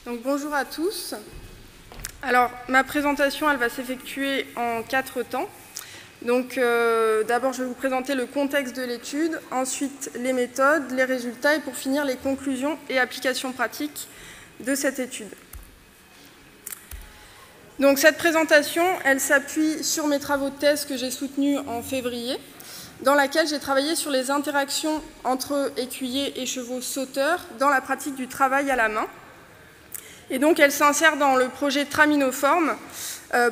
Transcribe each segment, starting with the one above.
Donc, bonjour à tous. Alors, ma présentation, elle va s'effectuer en 4 temps. Donc, d'abord, je vais vous présenter le contexte de l'étude, ensuite les méthodes, les résultats et pour finir, les conclusions et applications pratiques de cette étude. Donc, cette présentation, elle s'appuie sur mes travaux de thèse que j'ai soutenus en février, dans laquelle j'ai travaillé sur les interactions entre écuyers et chevaux sauteurs dans la pratique du travail à la main. Et donc, elle s'insère dans le projet Traminoform,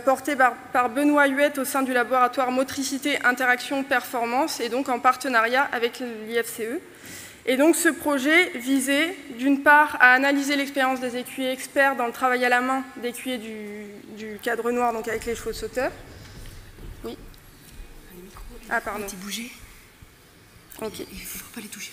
porté par Benoît Huette au sein du laboratoire Motricité, Interaction, Performance, et donc en partenariat avec l'IFCE. Et donc, ce projet visait, d'une part, à analyser l'expérience des écuyers experts dans le travail à la main d'écuyers du cadre noir, donc avec les chevaux sauteurs. Oui. Ah, pardon. Petit bouger. Ok. Il ne faut pas les toucher.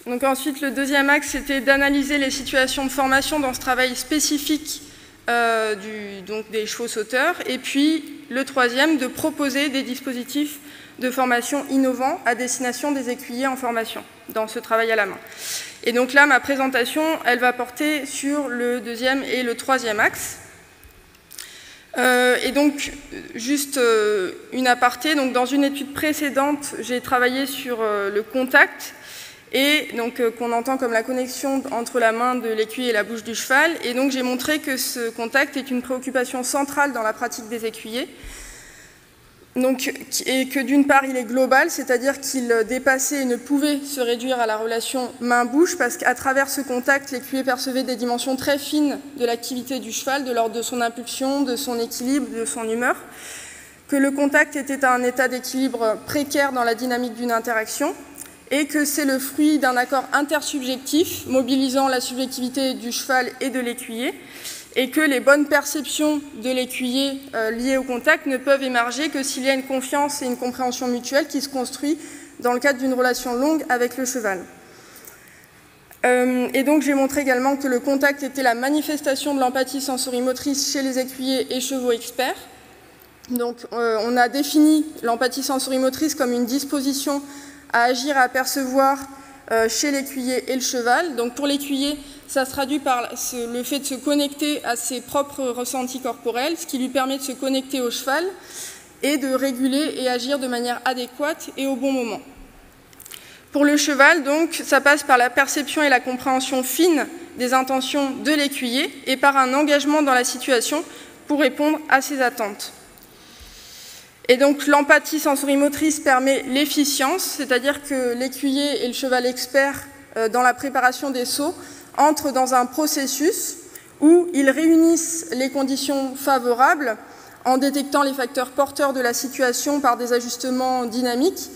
Donc ensuite, le deuxième axe, c'était d'analyser les situations de formation dans ce travail spécifique donc des chevaux sauteurs. Et puis, le troisième, de proposer des dispositifs de formation innovants à destination des écuyers en formation dans ce travail à la main. Et donc là, ma présentation, elle va porter sur le deuxième et le troisième axe. Et donc, juste une aparté, donc dans une étude précédente, j'ai travaillé sur le contact, et donc qu'on entend comme la connexion entre la main de l'écuyer et la bouche du cheval. Et donc j'ai montré que ce contact est une préoccupation centrale dans la pratique des écuyers. Donc, et que d'une part il est global, c'est-à-dire qu'il dépassait et ne pouvait se réduire à la relation main-bouche, parce qu'à travers ce contact, l'écuyer percevait des dimensions très fines de l'activité du cheval, de l'ordre de son impulsion, de son équilibre, de son humeur, que le contact était à un état d'équilibre précaire dans la dynamique d'une interaction, et que c'est le fruit d'un accord intersubjectif mobilisant la subjectivité du cheval et de l'écuyer, et que les bonnes perceptions de l'écuyer liées au contact ne peuvent émerger que s'il y a une confiance et une compréhension mutuelle qui se construit dans le cadre d'une relation longue avec le cheval. Et donc j'ai montré également que le contact était la manifestation de l'empathie sensorimotrice chez les écuyers et chevaux experts. Donc on a défini l'empathie sensorimotrice comme une disposition à agir, à percevoir chez l'écuyer et le cheval. Donc pour l'écuyer, ça se traduit par le fait de se connecter à ses propres ressentis corporels, ce qui lui permet de se connecter au cheval et de réguler et agir de manière adéquate et au bon moment. Pour le cheval, donc, ça passe par la perception et la compréhension fine des intentions de l'écuyer et par un engagement dans la situation pour répondre à ses attentes. Et donc l'empathie sensorimotrice permet l'efficience, c'est-à-dire que l'écuyer et le cheval expert dans la préparation des sauts entrent dans un processus où ils réunissent les conditions favorables en détectant les facteurs porteurs de la situation par des ajustements dynamiques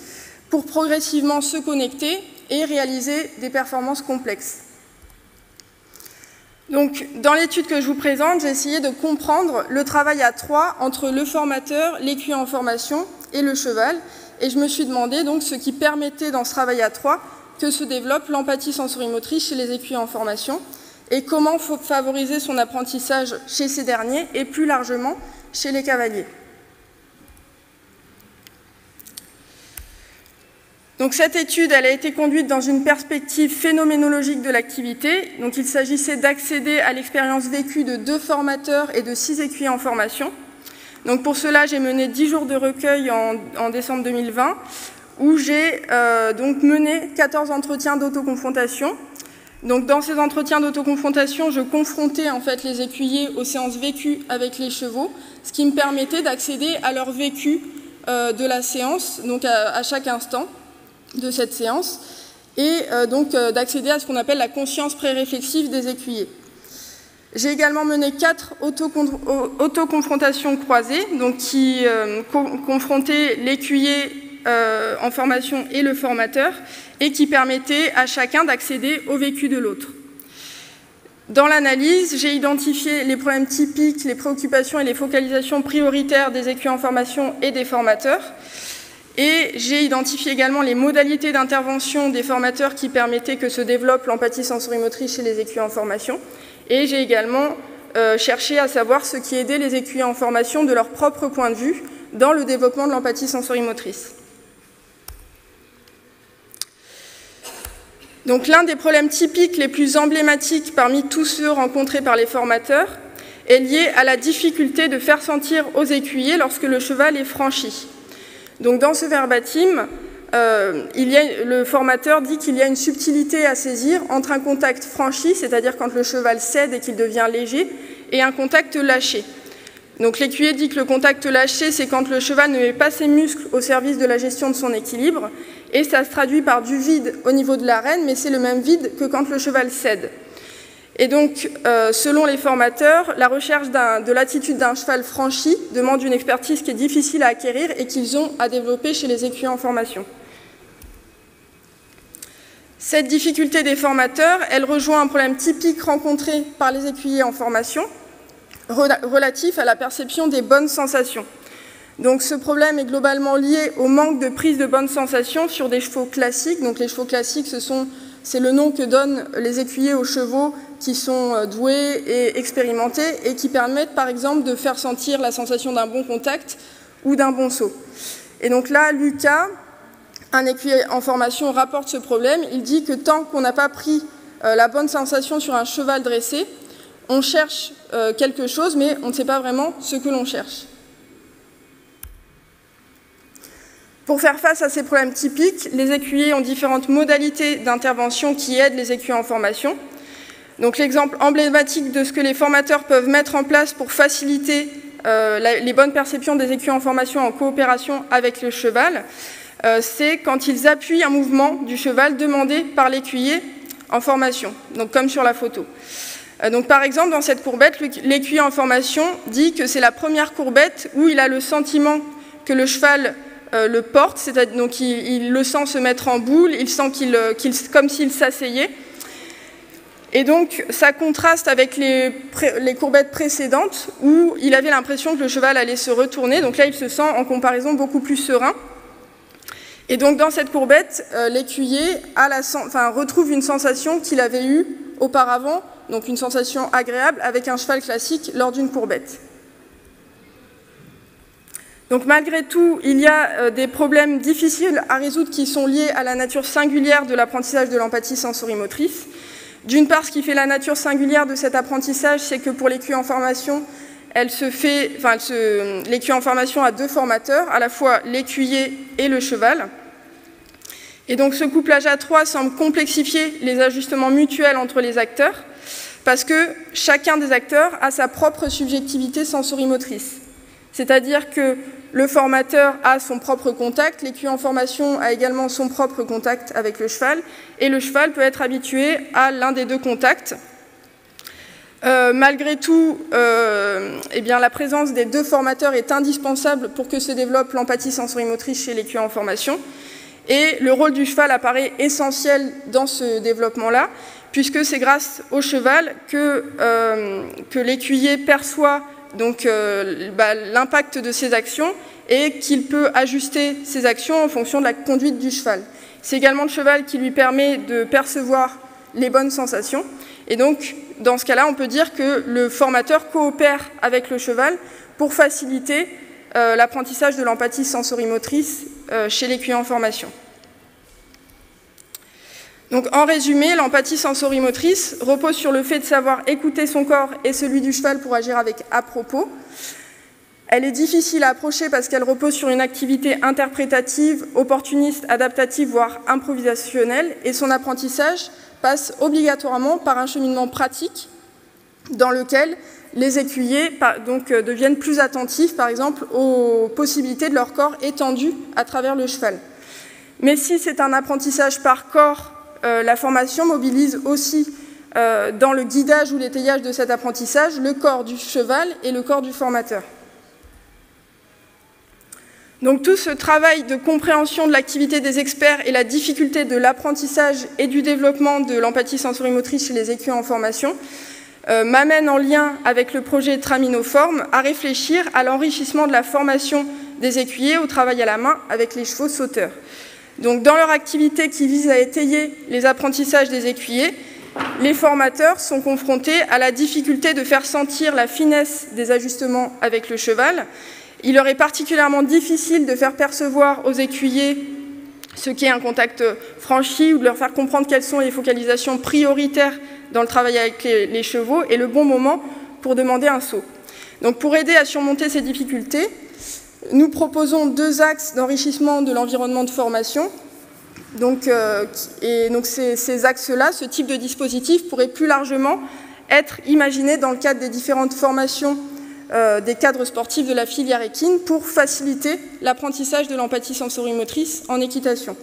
pour progressivement se connecter et réaliser des performances complexes. Donc, dans l'étude que je vous présente, j'ai essayé de comprendre le travail à trois entre le formateur, l'écuyer en formation et le cheval. Et je me suis demandé donc ce qui permettait dans ce travail à trois que se développe l'empathie sensorimotrice chez les écuyers en formation et comment favoriser son apprentissage chez ces derniers et plus largement chez les cavaliers. Donc cette étude, elle a été conduite dans une perspective phénoménologique de l'activité. Donc il s'agissait d'accéder à l'expérience vécue de 2 formateurs et de 6 écuyers en formation. Donc pour cela, j'ai mené 10 jours de recueil en décembre 2020, où j'ai donc mené 14 entretiens d'autoconfrontation. Donc dans ces entretiens d'autoconfrontation, je confrontais en fait les écuyers aux séances vécues avec les chevaux, ce qui me permettait d'accéder à leur vécu de la séance, donc à chaque instant de cette séance, et donc d'accéder à ce qu'on appelle la conscience pré-réflexive des écuyers. J'ai également mené 4 autoconfrontations croisées, donc qui confrontaient l'écuyer en formation et le formateur, et qui permettaient à chacun d'accéder au vécu de l'autre. Dans l'analyse, j'ai identifié les problèmes typiques, les préoccupations et les focalisations prioritaires des écuyers en formation et des formateurs. Et j'ai identifié également les modalités d'intervention des formateurs qui permettaient que se développe l'empathie sensorimotrice chez les écuyers en formation. Et j'ai également cherché à savoir ce qui aidait les écuyers en formation de leur propre point de vue dans le développement de l'empathie sensorimotrice. Donc l'un des problèmes typiques les plus emblématiques parmi tous ceux rencontrés par les formateurs est lié à la difficulté de faire sentir aux écuyers lorsque le cheval est franchi. Donc dans ce verbatim, le formateur dit qu'il y a une subtilité à saisir entre un contact franchi, c'est-à-dire quand le cheval cède et qu'il devient léger, et un contact lâché. Donc l'écuyer dit que le contact lâché, c'est quand le cheval ne met pas ses muscles au service de la gestion de son équilibre, et ça se traduit par du vide au niveau de l'arène, mais c'est le même vide que quand le cheval cède. Et donc, selon les formateurs, la recherche de l'attitude d'un cheval franchi demande une expertise qui est difficile à acquérir et qu'ils ont à développer chez les écuyers en formation. Cette difficulté des formateurs, elle rejoint un problème typique rencontré par les écuyers en formation, relatif à la perception des bonnes sensations. Donc ce problème est globalement lié au manque de prise de bonnes sensations sur des chevaux classiques. Donc les chevaux classiques, c'est le nom que donnent les écuyers aux chevaux qui sont doués et expérimentés et qui permettent par exemple de faire sentir la sensation d'un bon contact ou d'un bon saut. Et donc là, Lucas, un écuyer en formation, rapporte ce problème. Il dit que tant qu'on n'a pas pris la bonne sensation sur un cheval dressé, on cherche quelque chose, mais on ne sait pas vraiment ce que l'on cherche. Pour faire face à ces problèmes typiques, les écuyers ont différentes modalités d'intervention qui aident les écuyers en formation. Donc l'exemple emblématique de ce que les formateurs peuvent mettre en place pour faciliter les bonnes perceptions des écuyers en formation en coopération avec le cheval, c'est quand ils appuient un mouvement du cheval demandé par l'écuyer en formation, donc comme sur la photo. Donc par exemple, dans cette courbette, l'écuyer en formation dit que c'est la première courbette où il a le sentiment que le cheval le porte, c'est-à-dire donc il le sent se mettre en boule, il sent comme s'il s'asseyait. Et donc ça contraste avec les courbettes précédentes où il avait l'impression que le cheval allait se retourner. Donc là, il se sent en comparaison beaucoup plus serein. Et donc dans cette courbette, l'écuyer retrouve une sensation qu'il avait eue auparavant, donc une sensation agréable avec un cheval classique lors d'une courbette. Donc malgré tout, il y a des problèmes difficiles à résoudre qui sont liés à la nature singulière de l'apprentissage de l'empathie sensorimotrice. D'une part, ce qui fait la nature singulière de cet apprentissage, c'est que pour l'écuyer en formation, l'écuyer en formation a deux formateurs, à la fois l'écuyer et le cheval. Et donc ce couplage à trois semble complexifier les ajustements mutuels entre les acteurs, parce que chacun des acteurs a sa propre subjectivité sensorimotrice. C'est-à-dire que le formateur a son propre contact, l'écuyer en formation a également son propre contact avec le cheval, et le cheval peut être habitué à l'un des deux contacts. Malgré tout, la présence des deux formateurs est indispensable pour que se développe l'empathie sensorimotrice chez l'écuyer en formation. Et le rôle du cheval apparaît essentiel dans ce développement-là, puisque c'est grâce au cheval que l'écuyer perçoit donc l'impact de ses actions et qu'il peut ajuster ses actions en fonction de la conduite du cheval. C'est également le cheval qui lui permet de percevoir les bonnes sensations. Et donc, dans ce cas-là, on peut dire que le formateur coopère avec le cheval pour faciliter l'apprentissage de l'empathie sensorimotrice chez l'écuyer en formation. Donc, en résumé, l'empathie sensorimotrice repose sur le fait de savoir écouter son corps et celui du cheval pour agir avec à-propos. Elle est difficile à approcher parce qu'elle repose sur une activité interprétative, opportuniste, adaptative, voire improvisationnelle, et son apprentissage passe obligatoirement par un cheminement pratique dans lequel les écuyers deviennent plus attentifs, par exemple, aux possibilités de leur corps étendu à travers le cheval. Mais si c'est un apprentissage par corps, la formation mobilise aussi dans le guidage ou l'étayage de cet apprentissage le corps du cheval et le corps du formateur. Donc tout ce travail de compréhension de l'activité des experts et la difficulté de l'apprentissage et du développement de l'empathie sensorimotrice chez les écuyers en formation m'amène en lien avec le projet Traminoform à réfléchir à l'enrichissement de la formation des écuyers au travail à la main avec les chevaux sauteurs. Donc dans leur activité qui vise à étayer les apprentissages des écuyers, les formateurs sont confrontés à la difficulté de faire sentir la finesse des ajustements avec le cheval. Il leur est particulièrement difficile de faire percevoir aux écuyers ce qu'est un contact franchi ou de leur faire comprendre quelles sont les focalisations prioritaires dans le travail avec les chevaux et le bon moment pour demander un saut. Donc pour aider à surmonter ces difficultés, nous proposons 2 axes d'enrichissement de l'environnement de formation. Donc ces axes-là, ce type de dispositif pourrait plus largement être imaginé dans le cadre des différentes formations des cadres sportifs de la filière équine pour faciliter l'apprentissage de l'empathie sensorimotrice en équitation.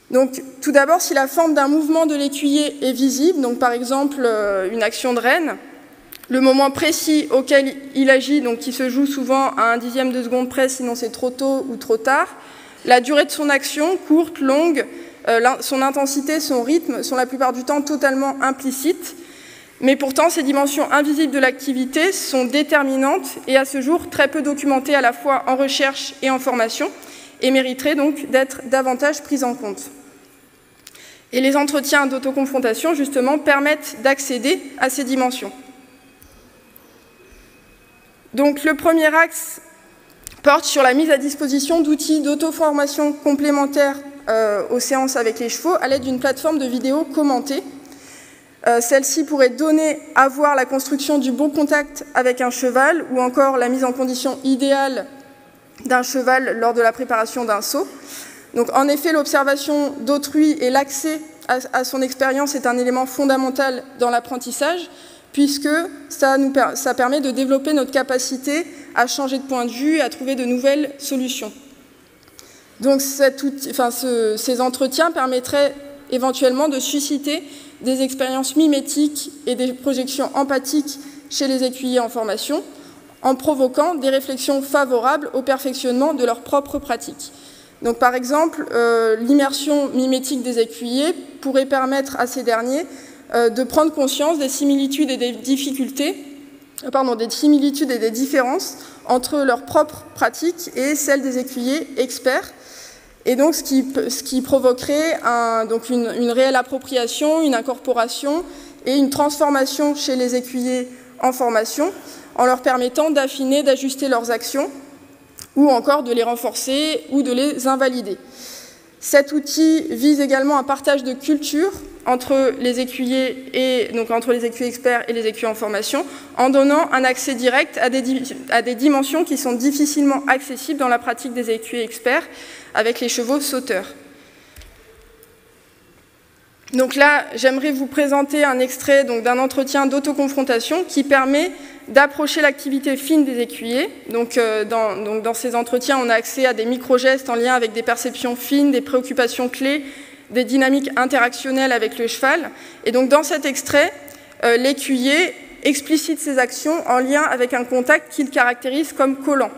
Donc, tout d'abord, si la forme d'un mouvement de l'écuyer est visible, donc par exemple une action de renne, le moment précis auquel il agit, donc qui se joue souvent à 1/10 de seconde près, sinon c'est trop tôt ou trop tard, la durée de son action, courte, longue, son intensité, son rythme, sont la plupart du temps totalement implicites. Mais pourtant, ces dimensions invisibles de l'activité sont déterminantes et à ce jour très peu documentées à la fois en recherche et en formation et mériteraient donc d'être davantage prises en compte. Et les entretiens d'autoconfrontation, justement, permettent d'accéder à ces dimensions. Donc le premier axe porte sur la mise à disposition d'outils d'auto-formation complémentaires aux séances avec les chevaux à l'aide d'une plateforme de vidéos commentée. Celle-ci pourrait donner à voir la construction du bon contact avec un cheval ou encore la mise en condition idéale d'un cheval lors de la préparation d'un saut. Donc, en effet, l'observation d'autrui et l'accès à son expérience est un élément fondamental dans l'apprentissage puisque ça permet de développer notre capacité à changer de point de vue, à trouver de nouvelles solutions. Donc ces entretiens permettraient éventuellement de susciter des expériences mimétiques et des projections empathiques chez les écuyers en formation, en provoquant des réflexions favorables au perfectionnement de leur propre pratique. Donc, par exemple, l'immersion mimétique des écuyers pourrait permettre à ces derniers de prendre conscience des similitudes et des des différences entre leur propre pratique et celle des écuyers experts. Et donc, ce qui provoquerait une réelle appropriation, une incorporation et une transformation chez les écuyers en formation, en leur permettant d'affiner, d'ajuster leurs actions, ou encore de les renforcer ou de les invalider. Cet outil vise également un partage de culture entre les écuyers experts et les écuyers en formation, en donnant un accès direct à des dimensions qui sont difficilement accessibles dans la pratique des écuyers experts avec les chevaux sauteurs. Donc là, j'aimerais vous présenter un extrait d'un entretien d'autoconfrontation qui permet d'approcher l'activité fine des écuyers. Donc, dans ces entretiens, on a accès à des micro-gestes en lien avec des perceptions fines, des préoccupations clés, des dynamiques interactionnelles avec le cheval. Et donc, dans cet extrait, l'écuyer explicite ses actions en lien avec un contact qu'il caractérise comme collant.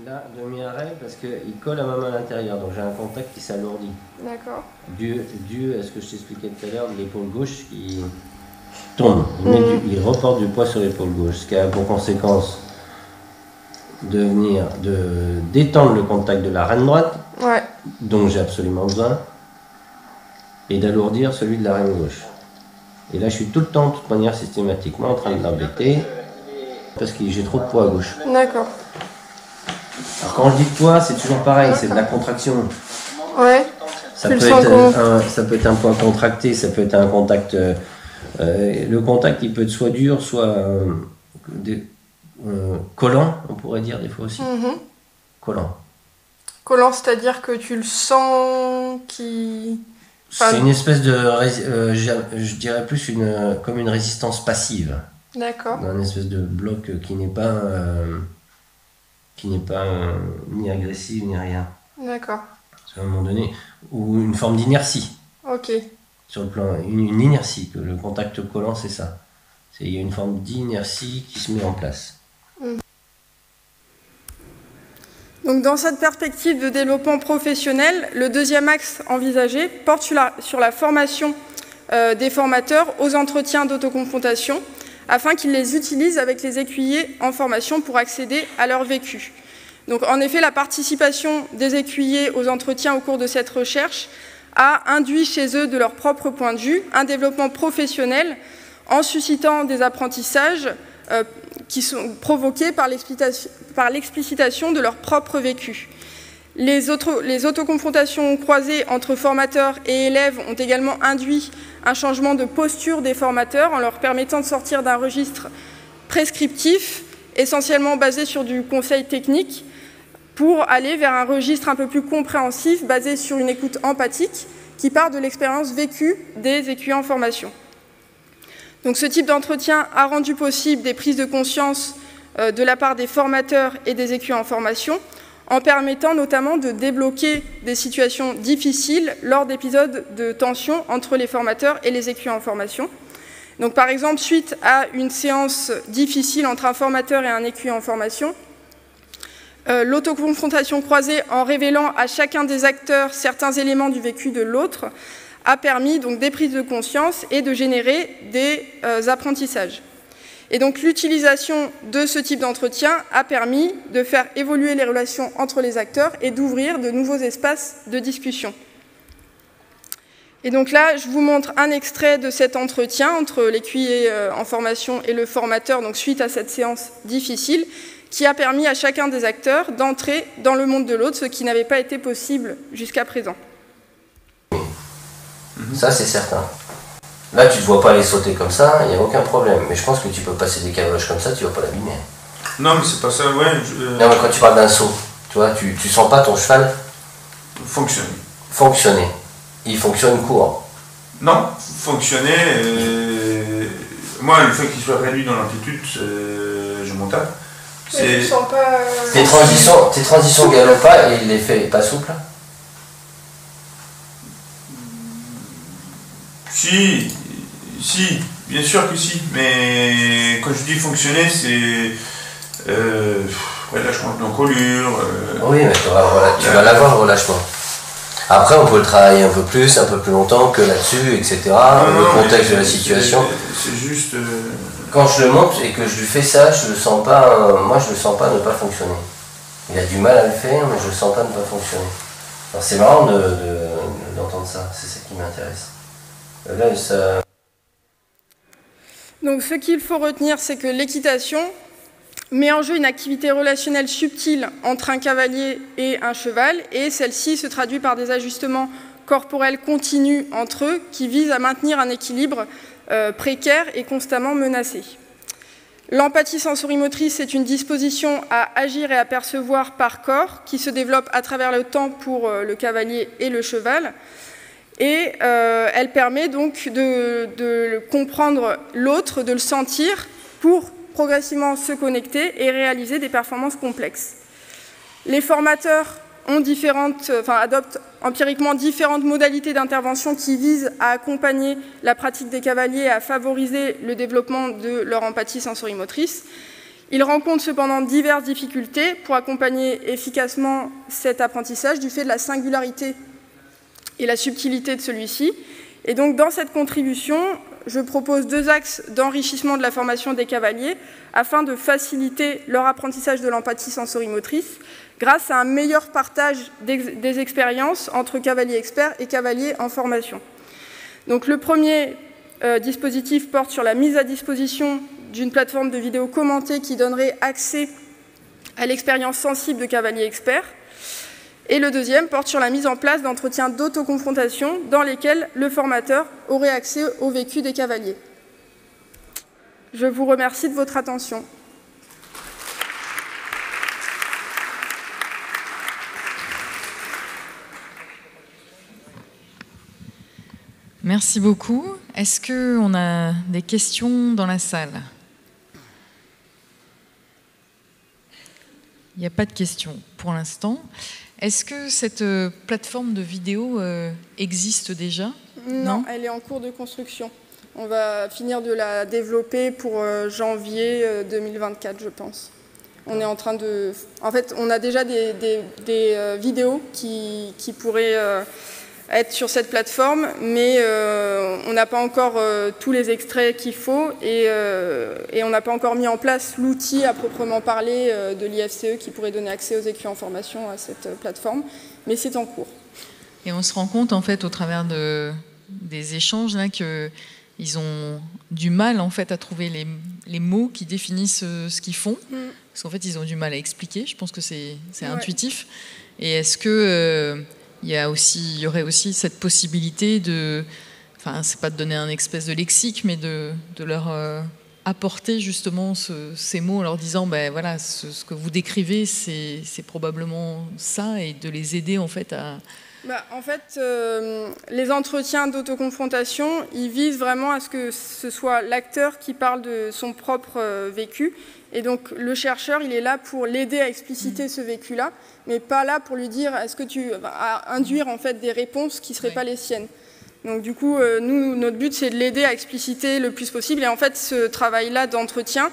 Là, demi-arrêt, parce qu'il colle à ma main à l'intérieur, donc j'ai un contact qui s'alourdit. D'accord. Dû à ce que je t'expliquais tout à l'heure, de l'épaule gauche qui tombe. Il reporte du poids sur l'épaule gauche, ce qui a pour conséquence de d'étendre le contact de la reine droite, ouais, dont j'ai absolument besoin, et d'alourdir celui de la reine gauche. Et là, je suis tout le temps, de toute manière, systématiquement en train de l'embêter, parce que j'ai trop de poids à gauche. D'accord. Alors quand je dis poids, c'est toujours pareil, c'est de la contraction. Ouais. Ça peut être un poids contracté, ça peut être un contact. Le contact, il peut être soit dur, soit collant, on pourrait dire des fois aussi. Collant. Collant, c'est-à-dire que tu le sens qui. C'est une espèce de, je dirais plus comme une résistance passive. D'accord. Un espèce de bloc qui n'est pas ni agressif ni rien. D'accord. À un moment donné, ou une forme d'inertie. Ok. Sur le plan, une inertie, que le contact collant, c'est ça. Il y a une forme d'inertie qui se met en place. Donc, dans cette perspective de développement professionnel, le deuxième axe envisagé porte sur la formation des formateurs aux entretiens d'autoconfrontation, afin qu'ils les utilisent avec les écuyers en formation pour accéder à leur vécu. Donc, en effet, la participation des écuyers aux entretiens au cours de cette recherche a induit chez eux, de leur propre point de vue, un développement professionnel en suscitant des apprentissages qui sont provoquées par l'explicitation de leur propre vécu. Les autoconfrontations croisées entre formateurs et élèves ont également induit un changement de posture des formateurs en leur permettant de sortir d'un registre prescriptif, essentiellement basé sur du conseil technique, pour aller vers un registre un peu plus compréhensif, basé sur une écoute empathique, qui part de l'expérience vécue des étudiants en formation. Donc ce type d'entretien a rendu possible des prises de conscience de la part des formateurs et des étudiants en formation, en permettant notamment de débloquer des situations difficiles lors d'épisodes de tension entre les formateurs et les étudiants en formation. Donc, par exemple, suite à une séance difficile entre un formateur et un étudiant en formation, l'autoconfrontation croisée en révélant à chacun des acteurs certains éléments du vécu de l'autre a permis donc des prises de conscience et de générer des apprentissages. Et donc l'utilisation de ce type d'entretien a permis de faire évoluer les relations entre les acteurs et d'ouvrir de nouveaux espaces de discussion. Et donc là, je vous montre un extrait de cet entretien entre l'écuyer en formation et le formateur, donc suite à cette séance difficile, qui a permis à chacun des acteurs d'entrer dans le monde de l'autre, ce qui n'avait pas été possible jusqu'à présent. Ça, c'est certain. Là, tu ne te vois pas aller sauter comme ça, il n'y a aucun problème. Mais je pense que tu peux passer des cavaloches comme ça, tu ne vas pas l'abîmer. Non, mais c'est pas ça, ouais. Non, mais quand tu parles d'un saut, tu vois, tu sens pas ton cheval fonctionner. Il fonctionne court. Non, fonctionner. Moi, le fait qu'il soit réduit dans l'amplitude, je m'en tape. Tu sens pas. Tes transitions galopent pas et il les fait pas souples. Si, bien sûr que si, mais quand je dis fonctionner, c'est relâchement de l'encolure. Oui, mais tu vas l'avoir, le relâchement. Après, on peut le travailler un peu plus longtemps que là-dessus, etc. Le contexte de la situation. C'est juste. Quand je le monte et que je lui fais ça, je le sens pas. Moi, je le sens pas ne pas fonctionner. Il a du mal à le faire, mais je le sens pas ne pas fonctionner. Alors, c'est marrant d'entendre ça. C'est ça qui m'intéresse. Là, ça... Donc ce qu'il faut retenir, c'est que l'équitation met en jeu une activité relationnelle subtile entre un cavalier et un cheval, et celle-ci se traduit par des ajustements corporels continus entre eux qui visent à maintenir un équilibre précaire et constamment menacé. L'empathie sensorimotrice est une disposition à agir et à percevoir par corps qui se développe à travers le temps pour le cavalier et le cheval. Et elle permet donc de comprendre l'autre, de le sentir, pour progressivement se connecter et réaliser des performances complexes. Les formateurs adoptent empiriquement différentes modalités d'intervention qui visent à accompagner la pratique des cavaliers et à favoriser le développement de leur empathie sensorimotrice. Ils rencontrent cependant diverses difficultés pour accompagner efficacement cet apprentissage du fait de la singularité et la subtilité de celui-ci. Et donc, dans cette contribution, je propose 2 axes d'enrichissement de la formation des cavaliers afin de faciliter leur apprentissage de l'empathie sensorimotrice grâce à un meilleur partage des expériences entre cavaliers experts et cavaliers en formation. Donc, le premier dispositif porte sur la mise à disposition d'une plateforme de vidéo commentée qui donnerait accès à l'expérience sensible de cavaliers experts. Et le deuxième porte sur la mise en place d'entretiens d'autoconfrontation dans lesquels le formateur aurait accès au vécu des cavaliers. Je vous remercie de votre attention. Merci beaucoup. Est-ce qu'on a des questions dans la salle ? Il n'y a pas de questions pour l'instant. Est-ce que cette plateforme de vidéo existe déjà ? Non, elle est en cours de construction. On va finir de la développer pour janvier 2024, je pense. On est en train de... En fait, on a déjà des vidéos qui pourraient être sur cette plateforme, mais on n'a pas encore tous les extraits qu'il faut et on n'a pas encore mis en place l'outil à proprement parler de l'IFCE qui pourrait donner accès aux étudiants en formation à cette plateforme, mais c'est en cours. Et on se rend compte, en fait, au travers des échanges, là, qu'il ils ont du mal en fait à trouver les mots qui définissent ce qu'ils font, parce qu'en fait ils ont du mal à expliquer. Je pense que c'est intuitif. Et est-ce que il y aurait aussi cette possibilité de, enfin c'est pas de donner un espèce de lexique, mais de leur apporter justement ces mots en leur disant ben voilà, ce que vous décrivez c'est probablement ça, et de les aider en fait à... En fait, les entretiens d'autoconfrontation, ils visent vraiment à ce que ce soit l'acteur qui parle de son propre vécu. Et donc, le chercheur, il est là pour l'aider à expliciter ce vécu-là, mais pas là pour lui dire, est-ce que tu vas induire en fait des réponses qui ne seraient pas les siennes. Donc, du coup, nous, notre but, c'est de l'aider à expliciter le plus possible. Et en fait, ce travail-là d'entretien,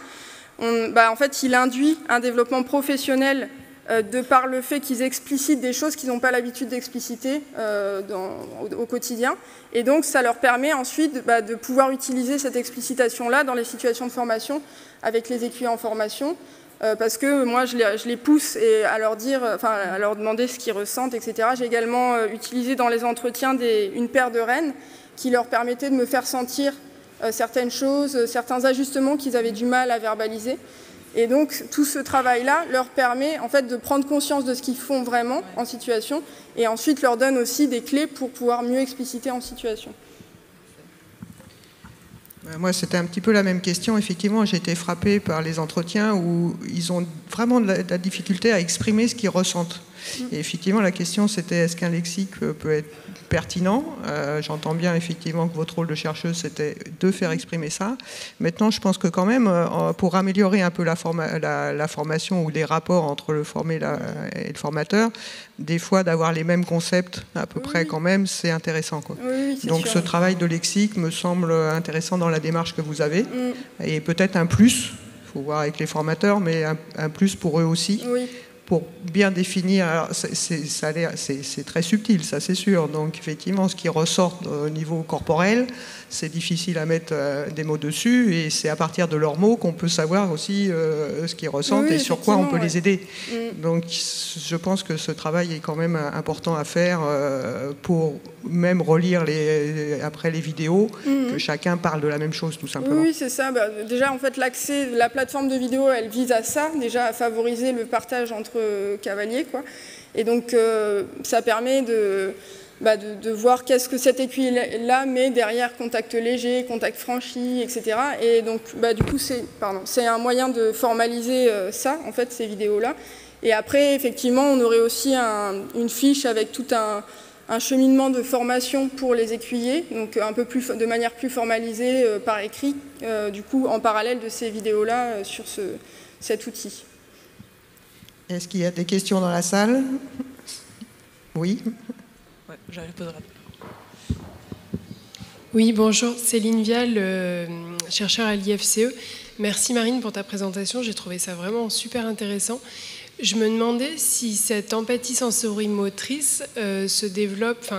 en fait, il induit un développement professionnel de par le fait qu'ils explicitent des choses qu'ils n'ont pas l'habitude d'expliciter au quotidien. Et donc, ça leur permet ensuite de pouvoir utiliser cette explicitation-là dans les situations de formation avec les écuyers en formation, parce que moi, je les pousse à leur dire, à leur demander ce qu'ils ressentent, etc. J'ai également utilisé dans les entretiens une paire de rênes qui leur permettait de me faire sentir certaines choses, certains ajustements qu'ils avaient du mal à verbaliser. Et donc, tout ce travail-là leur permet en fait de prendre conscience de ce qu'ils font vraiment en situation, et ensuite leur donne aussi des clés pour pouvoir mieux expliciter en situation. Moi, c'était un petit peu la même question. Effectivement, j'ai été frappée par les entretiens où ils ont vraiment de la difficulté à exprimer ce qu'ils ressentent. Et effectivement, la question, c'était est-ce qu'un lexique peut être pertinent. J'entends bien effectivement que votre rôle de chercheuse, c'était de faire exprimer ça. Maintenant, je pense que quand même, pour améliorer un peu la formation ou les rapports entre le formé et le formateur, des fois, d'avoir les mêmes concepts à peu près quand même, c'est intéressant, quoi. Oui, donc, sûr. Ce travail de lexique me semble intéressant dans la démarche que vous avez. Et peut-être un plus, il faut voir avec les formateurs, mais un plus pour eux aussi. Oui. Pour bien définir, alors c'est très subtil, ça c'est sûr. Donc effectivement, ce qui ressort au niveau corporel, c'est difficile à mettre des mots dessus, et c'est à partir de leurs mots qu'on peut savoir aussi ce qu'ils ressentent et sur quoi on peut les aider. Donc je pense que ce travail est quand même important à faire pour même relire après les vidéos, que chacun parle de la même chose tout simplement. Oui, c'est ça. Déjà, en fait, la plateforme de vidéo, elle vise à ça, déjà à favoriser le partage entre cavaliers, quoi. Et donc, ça permet de voir qu'est-ce que cet écuyer-là met derrière contact léger, contact franchi, etc. Et donc, du coup, c'est un moyen de formaliser ça, en fait, ces vidéos-là. Et après, effectivement, on aurait aussi une fiche avec tout un cheminement de formation pour les écuyers, donc de manière plus formalisée par écrit, du coup, en parallèle de ces vidéos-là sur cet outil. Est-ce qu'il y a des questions dans la salle? Oui. Ouais, j'allais poser la... Oui, bonjour, Céline Vial, chercheur à l'IFCE. Merci Marine pour ta présentation, j'ai trouvé ça vraiment super intéressant. Je me demandais si cette empathie sensorimotrice se développe,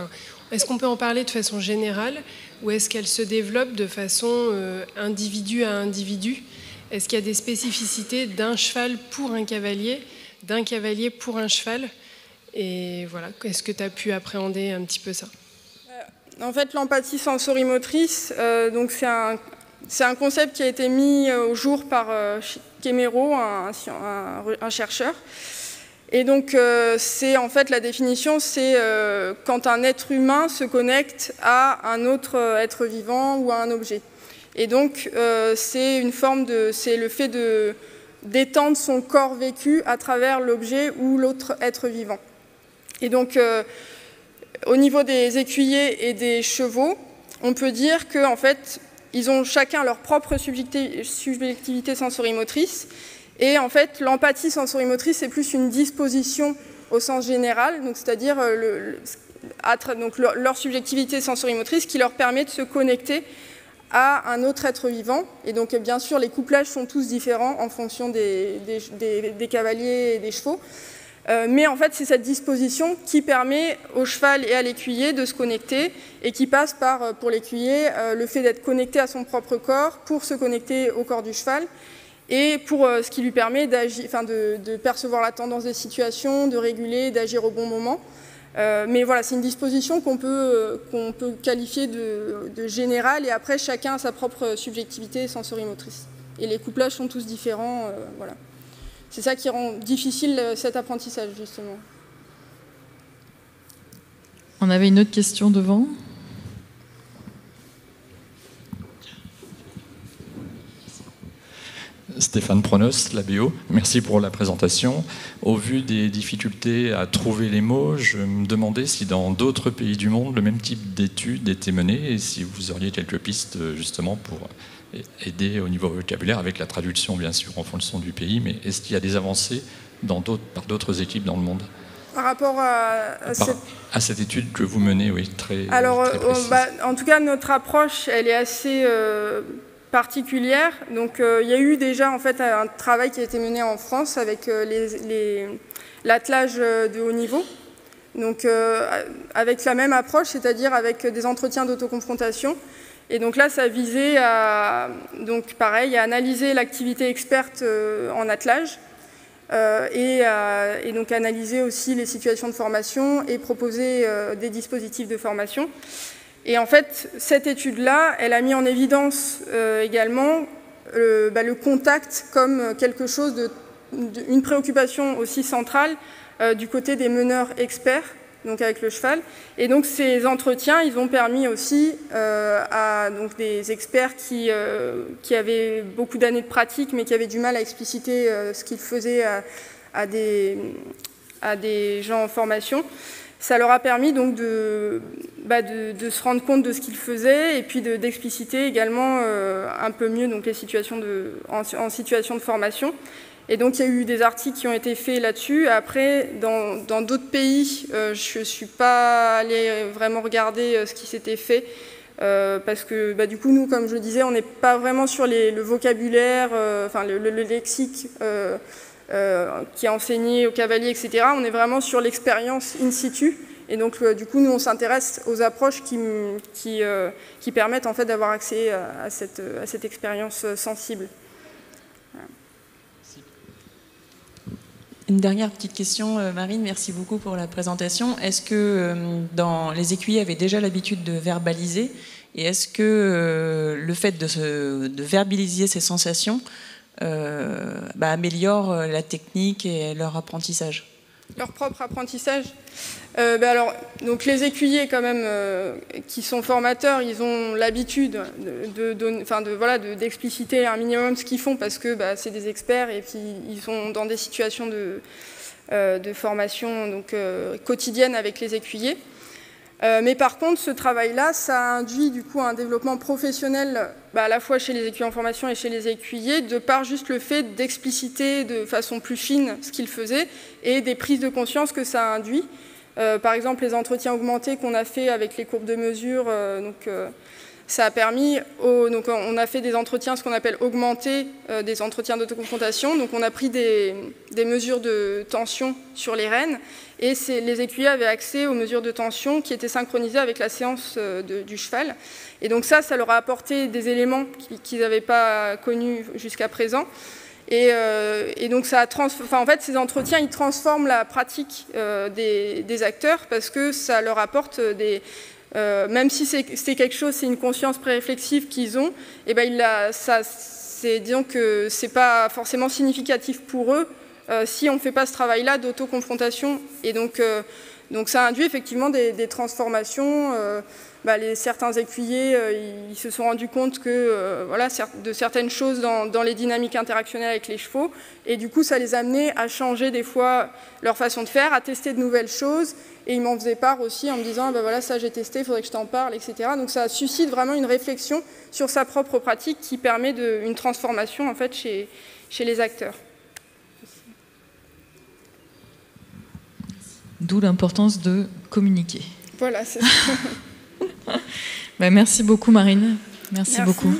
est-ce qu'on peut en parler de façon générale, ou est-ce qu'elle se développe de façon individu à individu? Est-ce qu'il y a des spécificités d'un cheval pour un cavalier, d'un cavalier pour un cheval? Et voilà, est-ce que tu as pu appréhender un petit peu ça? En fait, l'empathie sensorimotrice, donc c'est un concept qui a été mis au jour par Kemero, un chercheur. Et donc, en fait, la définition, c'est quand un être humain se connecte à un autre être vivant ou à un objet. Et donc, c'est le fait d'étendre son corps vécu à travers l'objet ou l'autre être vivant. Et donc, au niveau des écuyers et des chevaux, on peut dire qu'en fait, ils ont chacun leur propre subjectivité sensorimotrice. Et en fait, l'empathie sensorimotrice, c'est plus une disposition au sens général, donc c'est-à-dire leur subjectivité sensorimotrice qui leur permet de se connecter à un autre être vivant. Et donc, bien sûr, les couplages sont tous différents en fonction des cavaliers et des chevaux. Mais en fait, c'est cette disposition qui permet au cheval et à l'écuyer de se connecter, et qui passe par, pour l'écuyer, le fait d'être connecté à son propre corps pour se connecter au corps du cheval, et pour ce qui lui permet de percevoir la tendance des situations, de réguler, d'agir au bon moment. Mais voilà, c'est une disposition qu'on peut qualifier de générale, et après chacun a sa propre subjectivité sensorimotrice. Et les couplages sont tous différents, voilà. C'est ça qui rend difficile cet apprentissage, justement. On avait une autre question devant. Stéphane Pronos, l'ABO, merci pour la présentation. Au vu des difficultés à trouver les mots, je me demandais si dans d'autres pays du monde, le même type d'études était mené et si vous auriez quelques pistes justement pour aider au niveau vocabulaire, avec la traduction bien sûr en fonction du pays, mais est-ce qu'il y a des avancées par d'autres équipes dans le monde ? Par rapport à cette étude que vous menez, oui, très précise. En tout cas, notre approche, elle est assez particulière. Donc, il y a eu déjà en fait un travail qui a été mené en France avec l'attelage de haut niveau. Donc, avec la même approche, c'est-à-dire avec des entretiens d'autoconfrontation. Et donc là, ça visait à analyser l'activité experte en attelage. Et donc analyser aussi les situations de formation et proposer des dispositifs de formation. Et en fait, cette étude-là, elle a mis en évidence également le contact comme quelque chose une préoccupation aussi centrale du côté des meneurs experts, donc avec le cheval. Et donc ces entretiens, ils ont permis aussi à des experts qui avaient beaucoup d'années de pratique, mais qui avaient du mal à expliciter ce qu'ils faisaient à des gens en formation. Ça leur a permis donc de se rendre compte de ce qu'ils faisaient et puis d'expliciter également un peu mieux donc, les situations en situation de formation. Et donc, il y a eu des articles qui ont été faits là-dessus. Après, dans d'autres pays, je ne suis pas allée vraiment regarder ce qui s'était fait, parce que du coup, nous, comme je le disais, on n'est pas vraiment sur le vocabulaire, le lexique qui est enseigné aux cavaliers, etc. On est vraiment sur l'expérience in situ. Et donc, du coup, nous, on s'intéresse aux approches qui permettent en fait, d'avoir accès à cette expérience sensible. Une dernière petite question, Marine, merci beaucoup pour la présentation. Est-ce que les écuyers avaient déjà l'habitude de verbaliser, et est-ce que le fait de verbaliser ces sensations améliore la technique et leur apprentissage ? Leur propre apprentissage. Donc les écuyers quand même qui sont formateurs, ils ont l'habitude d'expliciter un minimum ce qu'ils font parce que c'est des experts et puis ils sont dans des situations de formation donc, quotidienne avec les écuyers. Mais par contre, ce travail-là, ça induit du coup un développement professionnel à la fois chez les écuyers en formation et chez les écuyers, de par juste le fait d'expliciter de façon plus fine ce qu'ils faisaient et des prises de conscience que ça induit. Par exemple, les entretiens augmentés qu'on a fait avec les courbes de mesure, ça a permis, donc on a fait des entretiens, ce qu'on appelle augmentés, des entretiens d'autoconfrontation. Donc on a pris des mesures de tension sur les rênes et les écuyers avaient accès aux mesures de tension qui étaient synchronisées avec la séance du cheval. Et donc ça leur a apporté des éléments qu'ils n'avaient pas connus jusqu'à présent. Et donc en fait, ces entretiens, ils transforment la pratique des acteurs parce que ça leur apporte même si c'est quelque chose, c'est une conscience préréflexive qu'ils ont, et disons que c'est pas forcément significatif pour eux si on ne fait pas ce travail-là d'autoconfrontation. Et donc ça induit effectivement des transformations. Certains écuyers, ils se sont rendus compte que de certaines choses dans les dynamiques interactionnelles avec les chevaux, et du coup ça les a amenés à changer des fois leur façon de faire, à tester de nouvelles choses, et ils m'en faisaient part aussi en me disant ça j'ai testé, il faudrait que je t'en parle, etc. Donc ça suscite vraiment une réflexion sur sa propre pratique qui permet une transformation en fait chez les acteurs. D'où l'importance de communiquer. Voilà, c'est ça. Merci beaucoup Marine. Merci beaucoup.